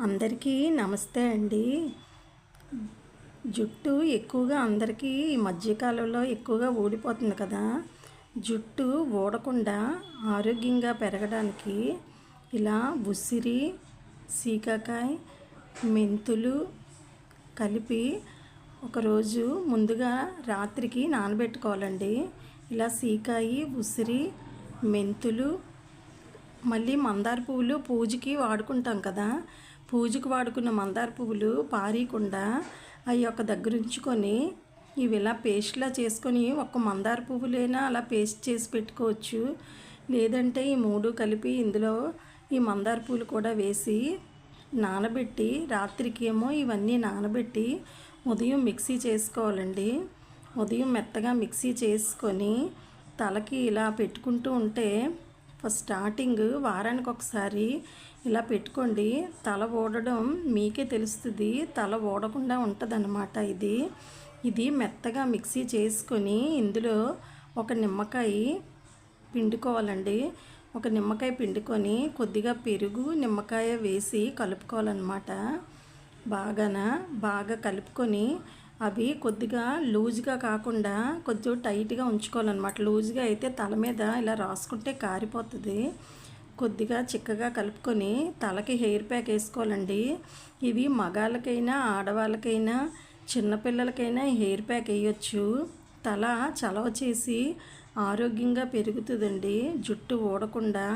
అందరికీ నమస్తే అండి. జుట్టు ఎక్కువగా అందరికీ ఈ మధ్యకాలంలో ఎక్కువగా ఊడిపోతుంది కదా. జుట్టు ఊడకుండా ఆరోగ్యంగా పెరగడానికి ఇలా ఉసిరి, సీకాకాయ, మెంతులు కలిపి ఒకరోజు ముందుగా రాత్రికి నానబెట్టుకోవాలండి. ఇలా సీకాయి, ఉసిరి, మెంతులు, మళ్ళీ మందార పువ్వులు పూజకి వాడుకుంటాం కదా. పూజకు వాడుకున్న మందార పువ్వులు పారీకుండా అవి ఒక దగ్గర ఉంచుకొని ఇవి ఇలా పేస్ట్లా చేసుకొని ఒక మందార పువ్వులైనా అలా పేస్ట్ చేసి పెట్టుకోవచ్చు. లేదంటే ఈ మూడు కలిపి ఇందులో ఈ మందార పువ్వులు కూడా వేసి నానబెట్టి రాత్రికి ఏమో ఇవన్నీ నానబెట్టి ఉదయం మిక్సీ చేసుకోవాలండి. ఉదయం మెత్తగా మిక్సీ చేసుకొని తలకి ఇలా పెట్టుకుంటూ ఉంటే ఫస్ట్ స్టార్టింగ్ వారానికి ఒకసారి ఇలా పెట్టుకోండి. తల ఊడడం మీకే తెలుస్తుంది, తల ఊడకుండా ఉంటుందన్నమాట. ఇది మెత్తగా మిక్సీ చేసుకొని ఇందులో ఒక నిమ్మకాయ పిండుకోవాలండి. ఒక నిమ్మకాయ పిండుకొని కొద్దిగా పెరుగు, నిమ్మకాయ వేసి కలుపుకోవాలన్నమాట. బాగా కలుపుకొని అవి కొద్దిగా లూజ్గా కాకుండా కొంచెం టైట్గా ఉంచుకోవాలన్నమాట. లూజ్గా అయితే తల మీద ఇలా రాసుకుంటే కారిపోతుంది. కొద్దిగా చిక్కగా కలుపుకొని తలకి హెయిర్ ప్యాక్ వేసుకోవాలండి. ఇవి మగాళ్ళకైనా ఆడవాళ్ళకైనా చిన్నపిల్లలకైనా హెయిర్ ప్యాక్ వేయచ్చు. తల చలవ చేసి ఆరోగ్యంగా పెరుగుతుందండి, జుట్టు ఊడకుండా.